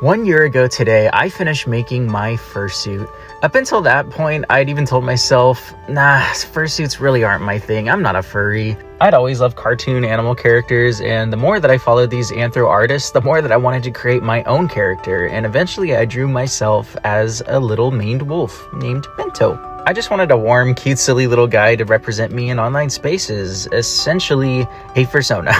1 year ago today, I finished making my fursuit. Up until that point, I'd even told myself, nah, fursuits really aren't my thing. I'm not a furry. I'd always loved cartoon animal characters, and the more that I followed these anthro artists, the more that I wanted to create my own character, and eventually I drew myself as a little maned wolf named Bento. I just wanted a warm, cute, silly little guy to represent me in online spaces, essentially a fursona.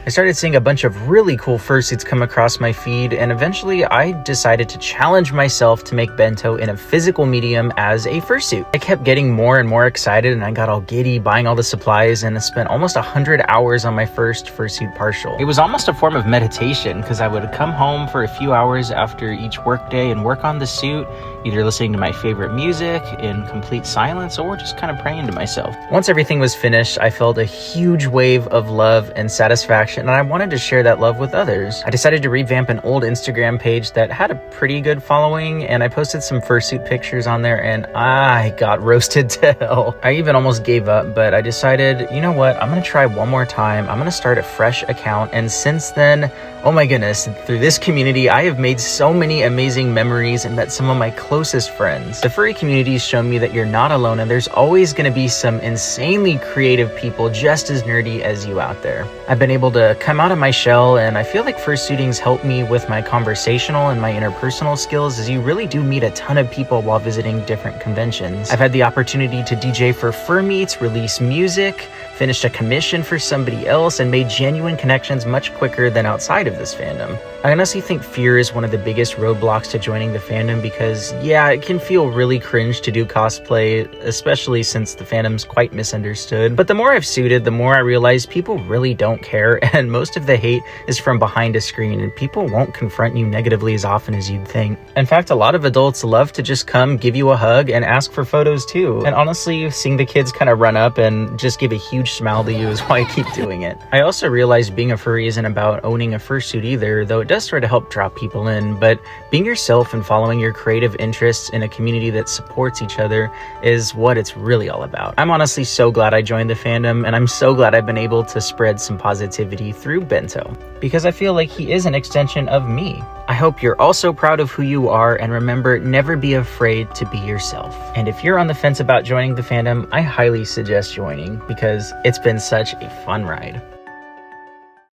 I started seeing a bunch of really cool fursuits come across my feed, and eventually I decided to challenge myself to make Bento in a physical medium as a fursuit. I kept getting more and more excited, and I got all giddy buying all the supplies, and I spent almost 100 hours on my first fursuit partial. It was almost a form of meditation, because I would come home for a few hours after each workday and work on the suit, either listening to my favorite music in complete silence or just kind of praying to myself. Once everything was finished, I felt a huge wave of love and satisfaction, and I wanted to share that love with others. I decided to revamp an old Instagram page that had a pretty good following, and I posted some fursuit pictures on there, and I got roasted to hell. I even almost gave up, but I decided, you know what, I'm gonna try one more time. I'm gonna start a fresh account, and since then, oh my goodness, through this community, I have made so many amazing memories and met some of my closest friends. The furry community has shown me that you're not alone, and there's always going to be some insanely creative people just as nerdy as you out there. I've been able to come out of my shell, and I feel like fursuiting's helped me with my conversational and my interpersonal skills, as you really do meet a ton of people while visiting different conventions. I've had the opportunity to DJ for fur meets, release music, finished a commission for somebody else, and made genuine connections much quicker than outside of this fandom. I honestly think fear is one of the biggest roadblocks to joining the fandom because, yeah, it can feel really cringe to do cosplay, especially since the fandom's quite misunderstood. But the more I've suited, the more I realize people really don't care, and most of the hate is from behind a screen, and people won't confront you negatively as often as you'd think. In fact, a lot of adults love to just come give you a hug and ask for photos too. And honestly, seeing the kids kind of run up and just give a huge smile to you is why I keep doing it. I also realized being a furry isn't about owning a fursuit either, though it does try to help draw people in, but being yourself and following your creative interests in a community that supports each other is what it's really all about. I'm honestly so glad I joined the fandom, and I'm so glad I've been able to spread some positivity through Bento, because I feel like he is an extension of me. I hope you're also proud of who you are, and remember, never be afraid to be yourself. And if you're on the fence about joining the fandom, I highly suggest joining, because it's been such a fun ride.